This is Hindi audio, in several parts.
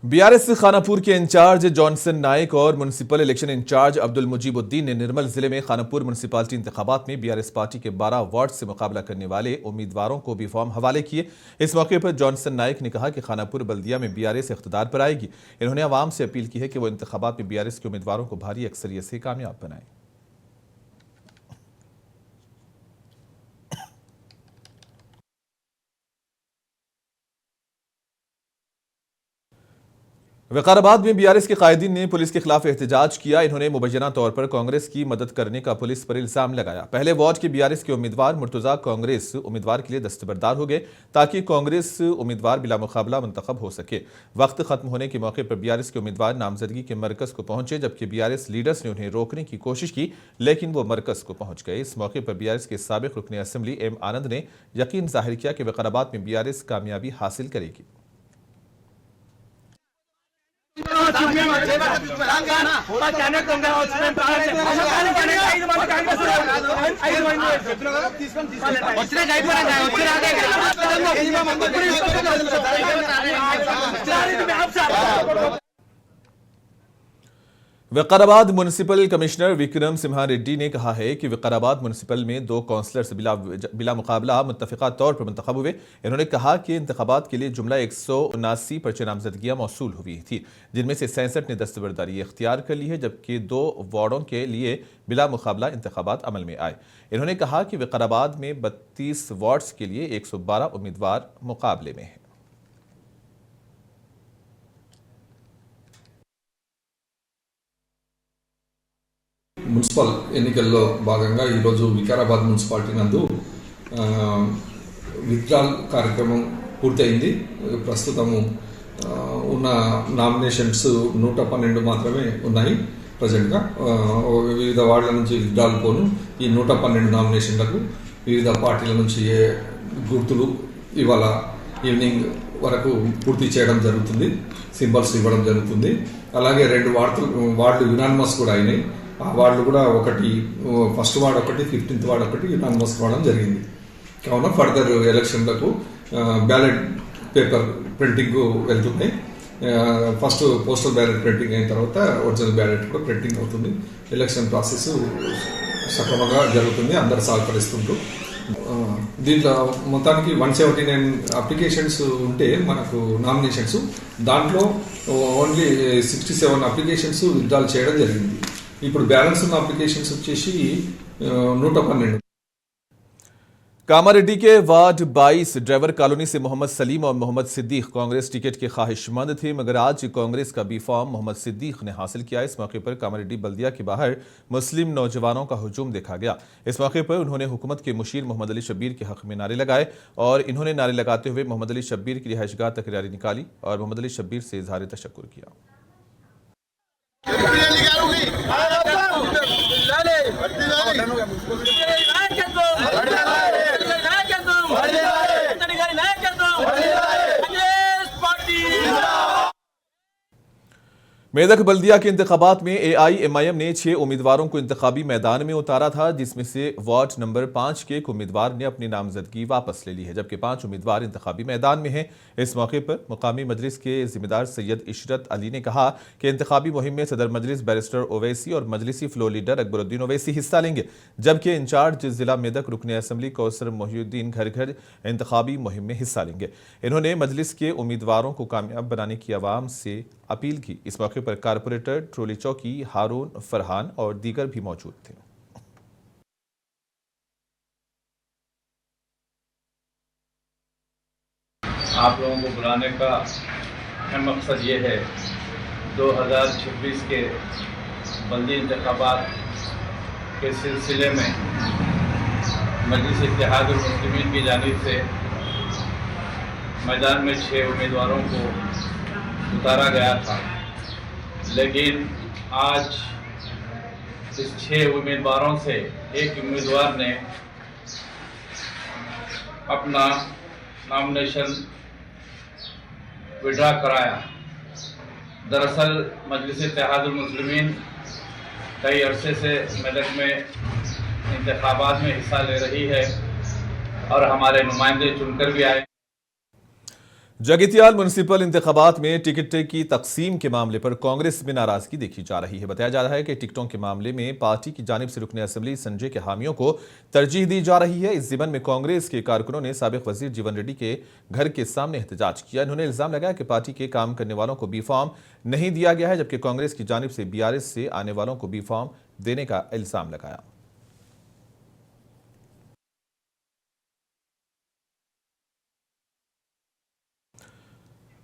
बीआरएस खानापुर के इंचार्ज जॉनसन नाइक और municipal election incharge Abdul Mujeebuddin ने निर्मल जिले में खानापुर म्युनिसिपैलिटी इंतखाबात में बीआरएस पार्टी के 12 वार्ड से मुकाबला करने वाले उम्मीदवारों को भी फॉर्म हवाले किए। इस मौके पर जॉनसन नाइक ने कहा कि खानापुर बल्दिया में बीआरएस इख्तिदार पर आएगी। इन्होंने आवाम से अपील की है कि वो इंतखाबात में बीआरएस के उम्मीदवारों को भारी अक्सरियत से कामयाब बनाएं। विकाराबाद में बीआरएस के कायदीन ने पुलिस के खिलाफ एहतजाज किया। इन्होंने मुबैना तौर पर कांग्रेस की मदद करने का पुलिस पर इल्जाम लगाया। पहले वार्ड के बीआरएस के उम्मीदवार मुर्तजा कांग्रेस उम्मीदवार के लिए दस्तबरदार हो गए ताकि कांग्रेस उम्मीदवार बिला मुकाबला मुंतखब हो सके। वक्त खत्म होने के मौके पर बीआरएस के उम्मीदवार नामजदगी के मरकज को पहुंचे, जबकि बीआरएस लीडर्स ने उन्हें रोकने की कोशिश की, लेकिन वो मरकज को पहुंच गए। इस मौके पर बीआरएस के साबिक रुकन असेंबली एम आनंद ने यकीन जाहिर किया कि विकाराबाद में बीआरएस कामयाबी हासिल करेगी। विकाराबाद म्युनिसिपल कमिश्नर विक्रम सिम्हा रेड्डी ने कहा है कि विकाराबाद म्युनिसिपल में 2 काउंसलर्स बिला मुकाबला मुत्तफिका तौर पर मुंतखब हुए। इन्होंने कहा कि इंतखाबात के लिए जुमला 179 पर्चे नामजदगियां मौसूल हुई थी, जिनमें से 67 ने दस्तबरदारी इख्तियार कर ली है, जबकि 2 वार्डों के लिए बिला मुकाबला इंतखाबात अमल में आए। इन्होंने कहा कि विकाराबाद में 32 वार्ड्स के लिए 112 उम्मीदवार मुकाबले में हैं। మున్సిపల్ ఎన్నికల్లో భాగంగా ఈరోజు వికారాబాద్ మున్సిపాలిటీ నందు విత్డ్రాల్ కార్యక్రమం పూర్తయింది. ప్రస్తుతము ఉన్న నామినేషన్స్ 112 మాత్రమే ఉన్నాయి. ప్రజెంట్గా వివిధ వార్డుల నుంచి విత్డ్రాల్ పోను ఈ 112 నామినేషన్లకు వివిధ పార్టీల నుంచి గుర్తులు ఇవాళ ఈవినింగ్ వరకు పూర్తి చేయడం జరుగుతుంది. సింబల్స్ ఇవ్వడం జరుగుతుంది. అలాగే 2 వార్డులు యునానిమస్ కూడా అయినాయి. ఆ వార్డులు కూడా ఒకటి ఫస్ట్ వార్డ్ ఒకటి 15th వార్డ్ ఒకటి యునానిమస్ కావడం జరిగింది. కావున ఫర్దర్ ఎలక్షన్లకు బ్యాలెట్ పేపర్ ప్రింటింగ్ వెళ్తున్నాయి. ఫస్ట్ పోస్టల్ బ్యాలెట్ ప్రింటింగ్ అయిన తర్వాత ఒరిజినల్ బ్యాలెట్ కూడా ప్రింటింగ్ అవుతుంది. ఎలక్షన్ ప్రాసెస్ సక్రమంగా జరుగుతుంది, అందరు సహకరిస్తుంటూ. దీంట్లో మొత్తానికి 179 అప్లికేషన్స్ ఉంటే మనకు నామినేషన్స్, దాంట్లో ఓన్లీ 67 అప్లికేషన్స్ విత్డ్రాల్ చేయడం జరిగింది. ఇప్పుడు బ్యాలెన్స్ ఉన్న అప్లికేషన్స్ వచ్చేసి 112. कामारेड्डी के वार्ड 22 ड्राइवर कॉलोनी से मोहम्मद सलीम और मोहम्मद सिद्दीक कांग्रेस टिकट के ख्वाहिशमंद थे, मगर आज कांग्रेस का बी फॉर्म मोहम्मद सिद्दीक ने हासिल किया। इस मौके पर कामारेड्डी बल्दिया के बाहर मुस्लिम नौजवानों का हुजूम देखा गया। इस मौके पर उन्होंने हुकूमत के मुशीर मोहम्मद अली शब्बीर के हक में नारे लगाए और इन्होंने नारे लगाते हुए मोहम्मद अली शब्बीर की रिहाइशगाह तक रैली निकाली और मोहम्मद अली शब्बीर से इजहार तशक्कुर किया। मेदक बल्दिया के इंतखाबात में AIMIM ने 6 उम्मीदवारों को इंतखाबी मैदान में उतारा था, जिसमें से वार्ड नंबर 5 के एक उम्मीदवार ने अपनी नामजदगी वापस ले ली है, जबकि 5 उम्मीदवार इंतखाबी मैदान में हैं। इस मौके पर मुकामी मजलिस के जिम्मेदार सैयद इशरत अली ने कहा कि इंतखाबी मुहिम में सदर मजलिस बैरिस्टर ओवैसी और मजलिसी फ्लोर लीडर अकबरुद्दीन ओवैसी हिस्सा लेंगे, जबकि इंचार्ज जिला मेदक रुकन असेंबली कौसर मोहिउद्दीन घर घर इंतखाबी मुहिम में हिस्सा लेंगे। इन्होंने मजलिस के उम्मीदवारों को कामयाब बनाने की आवाम से अपील की। इस मौके पर कारपोरेटर ट्रोली चौकी हारून फरहान और दीगर भी मौजूद थे। आप लोगों को बुलाने का अहम मकसद ये है, 2026 के बल्दी इंतखाबात के सिलसिले में मजलिस इत्तेहादुल मुस्लिमीन की जानिब से मैदान में 6 उम्मीदवारों को उतारा गया था, लेकिन आज इस 6 उम्मीदवारों से एक उम्मीदवार ने अपना नॉमिनेशन विड्रा कराया। दरअसल मजलिस इत्तेहादुल मुस्लिमीन कई अरसे से मेदक में इंतखाबात में हिस्सा ले रही है और हमारे नुमाइंदे चुनकर भी आए। जगित्याल म्युनिसिपल इंतखाबात में टिकट की तकसीम के मामले पर कांग्रेस में नाराजगी देखी जा रही है। बताया जा रहा है कि टिकटों के मामले में पार्टी की जानिब से रुकने असेंबली संजय के हामियों को तरजीह दी जा रही है। इस ज़िमन में कांग्रेस के कारकुनों ने साबिक वजीर जीवन रेड्डी के घर के सामने एहतजाज किया। इन्होंने इल्जाम लगाया कि पार्टी के काम करने वालों को बी फॉर्म नहीं दिया गया है, जबकि कांग्रेस की जानिब से BRS से आने वालों को बी फॉर्म देने का इल्जाम लगाया।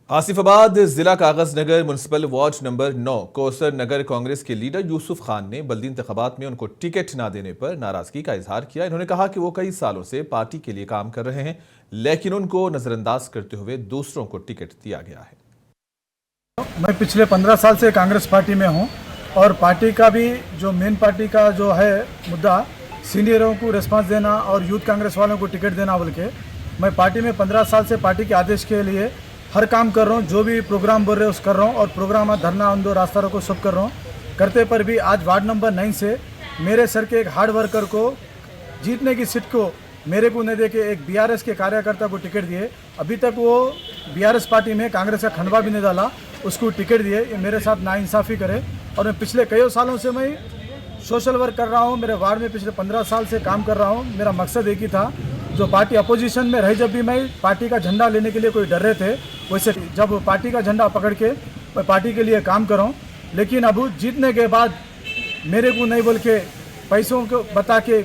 आसिफाबाद जिला कागज नगर म्युनिसिपल वार्ड नंबर 9 कोसर नगर कांग्रेस के लीडर यूसुफ खान ने बल्दी इंतखाबात में उनको टिकट न देने पर नाराजगी का इजहार किया। इन्होंने कहा कि वो कई सालों से पार्टी के लिए काम कर रहे हैं, लेकिन उनको नजरअंदाज करते हुए दूसरों को टिकट दिया गया है। मैं पिछले 15 साल से कांग्रेस पार्टी में हूं और पार्टी का भी जो मेन पार्टी का जो है मुद्दा सीनियरों को रिस्पांस देना और यूथ कांग्रेस वालों को टिकट देना बोल के, मैं पार्टी में 15 साल से पार्टी के आदेश के लिए हर काम कर रहा हूँ। जो भी प्रोग्राम बोल रहे हैं उस कर रहा हूँ और प्रोग्राम धरना आंदोलन रास्ता रोको सब कर रहा हूँ। करते पर भी आज वार्ड नंबर 9 से मेरे सर के एक हार्ड वर्कर को जीतने की सीट को मेरे को नहीं दे के एक BRS के कार्यकर्ता को टिकट दिए। अभी तक वो BRS पार्टी में कांग्रेस का खंडवा भी नहीं डाला, उसको टिकट दिए। ये मेरे साथ नाइंसाफ़ी करे और मैं पिछले कई सालों से मैं सोशल वर्क कर रहा हूँ। मेरे वार्ड में पिछले 15 साल से काम कर रहा हूँ। मेरा मकसद एक ही था, जो पार्टी अपोजिशन में रही जब भी मैं पार्टी का झंडा लेने के लिए कोई डर रहे थे, वैसे जब पार्टी का झंडा पकड़ के मैं पार्टी के लिए काम करूं। लेकिन अब जीतने के बाद मेरे को नहीं बोल के पैसों को बता के।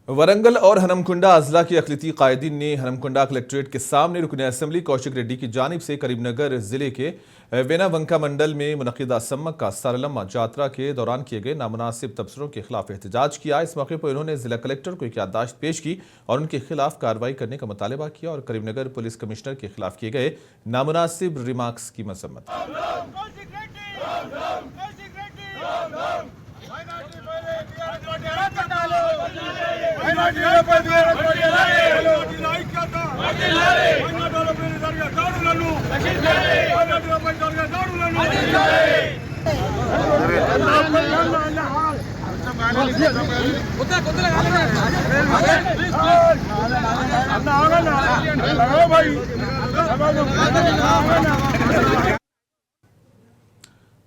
वरंगल और हनमकुंडा अजला के अक़लियती कायदीन ने हनमकुंडा कलेक्ट्रेट के सामने रुकने असेंबली कौशिक रेड्डी की जानिब से करीमनगर जिले के वेनावंका मंडल में मुनक़िदा सम्मक का सारलम्मा यात्रा के दौरान किए गए नामुनासिब तबसरों के खिलाफ एहतजाज किया। इस मौके पर उन्होंने जिला कलेक्टर को एक याददाश्त पेश की और उनके खिलाफ कार्रवाई करने का मुतालबा किया और करीमनगर पुलिस कमिश्नर के खिलाफ किए गए नामुनासिब रिमार्क्स की मजम्मत।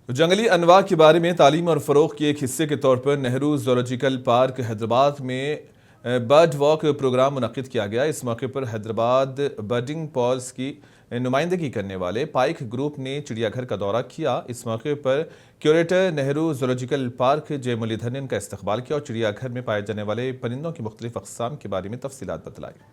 जंगली अनवा के बारे में तालीम और फ़रोग़ के एक हिस्से के तौर पर नेहरू ज़ूलॉजिकल पार्क हैदराबाद में बर्ड वॉक प्रोग्राम मुनक़िद किया गया। इस मौके पर हैदराबाद बर्डिंग पॉल्स की नुमाइंदगी करने वाले पाइक ग्रुप ने चिड़ियाघर का दौरा किया। इस मौके पर क्यूरेटर नेहरू ज़ूलॉजिकल पार्क जय मुरलीधर ने इनका इस्तकबाल किया और चिड़ियाघर में पाए जाने वाले परिंदों की मुख्तलिफ अक़साम के बारे में तफसीलात बतलाई।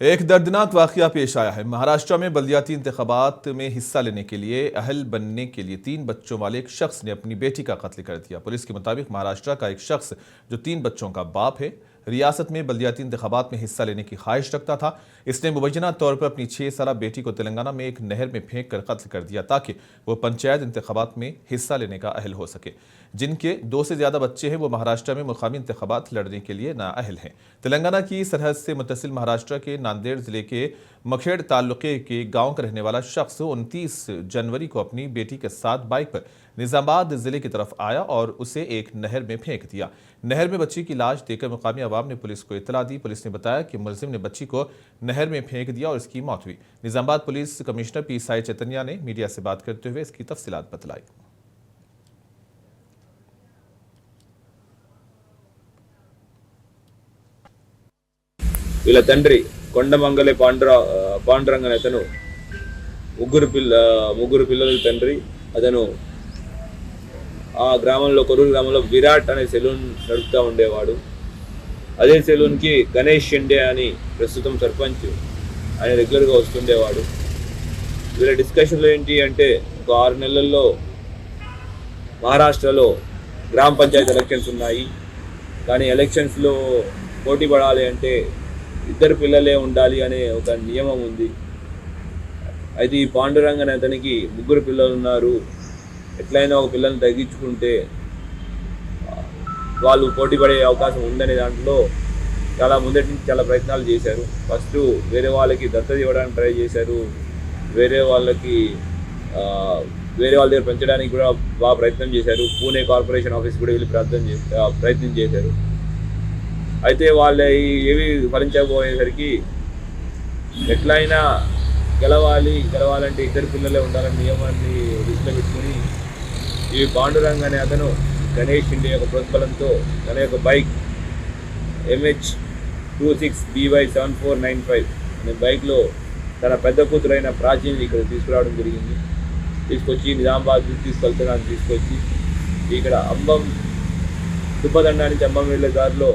एक दर्दनाक वाक़या पेश आया है। महाराष्ट्र में बल्दियाती इंतखाबात में हिस्सा लेने के लिए अहल बनने के लिए 3 बच्चों वाले एक शख्स ने अपनी बेटी का कत्ल कर दिया। पुलिस के मुताबिक महाराष्ट्र का एक शख्स जो 3 बच्चों का बाप है, रियासत में बल्दियाती इंतखाबात में हिस्सा लेने की ख्वाहिश रखता था। इसने मुबैना तौर पर अपनी 6 साला बेटी को तेलंगाना में एक नहर में फेंक कर कत्ल कर दिया ताकि वो पंचायत इंतखाबात में हिस्सा लेने का अहल हो सके। जिनके 2 से ज़्यादा बच्चे हैं वो महाराष्ट्र में मुकामी इंतखाबात लड़ने के लिए नाअहल हैं। तेलंगाना की सरहद से मुत्तसिल महाराष्ट्र के नांदेड़ जिले के मखेड़ तालुके के गांव का रहने वाला शख्स 29 जनवरी को अपनी बेटी के साथ बाइक पर निजामाबाद जिले की तरफ आया और उसे एक नहर में फेंक दिया। नहर में बच्ची की लाश देखकर मुकामी अवाम ने पुलिस को इतला दी। पुलिस ने बताया कि मुलजिम ने बच्ची को नहर में फेंक दिया और इसकी मौत हुई। Nizamabad police commissioner PSI Chaitanya ने मीडिया से बात करते हुए इसकी तफसीलात बतलाई। వీళ్ళ తండ్రి కొండమంగళి పాండురంగ అనే అతను ముగ్గురు పిల్లల తండ్రి. అతను ఆ గ్రామంలో కొరూరు గ్రామంలో విరాట్ అనే సెలూన్ నడుపుతూ ఉండేవాడు. అదే సెలూన్కి గణేష్ షిండే అని ప్రస్తుతం సర్పంచ్ ఆయన రెగ్యులర్గా వస్తుండేవాడు. వీళ్ళ డిస్కషన్లో ఏంటి అంటే ఒక 6 నెలల్లో మహారాష్ట్రలో గ్రామ పంచాయతీ ఎలక్షన్స్ ఉన్నాయి. కానీ ఎలక్షన్స్లో పోటీ పడాలి అంటే 2 పిల్లలే ఉండాలి అనే ఒక నియమం ఉంది. అయితే ఈ పాండురంగ అనే అతనికి 3 పిల్లలు ఉన్నారు. ఎట్లయినా ఒక పిల్లల్ని తగ్గించుకుంటే వాళ్ళు పోటీ పడే అవకాశం ఉందనే దాంట్లో చాలా ముందటి నుంచి చాలా ప్రయత్నాలు చేశారు. ఫస్ట్ వేరే వాళ్ళకి దత్తత ఇవ్వడానికి ట్రై చేశారు. వేరే వాళ్ళకి వేరే వాళ్ళ దగ్గర పెంచడానికి కూడా బాగా ప్రయత్నం చేశారు. పూణే కార్పొరేషన్ ఆఫీస్ కూడా వెళ్ళి ప్రయత్నం చేశారు. అయితే వాళ్ళ ఏవి ఫలించకపోయేసరికి ఎట్లయినా గెలవాలంటే ఇద్దరు పిల్లలే ఉండాలని నియమాన్ని దృష్టిలో పెట్టుకుని ఈ పాండురంగ్ అనే అతను గణేష్ షిండే యొక్క ప్రోత్బలంతో తన యొక్క బైక్ MH26BY7495 అనే బైక్లో తన పెద్ద కూతురైన ప్రాచీని ఇక్కడ తీసుకురావడం జరిగింది. తీసుకొచ్చి నిజామాబాద్ తీసుకొచ్చి ఇక్కడ అంబం దుబ్బదండ నుంచి అంబం వెళ్ళే దారిలో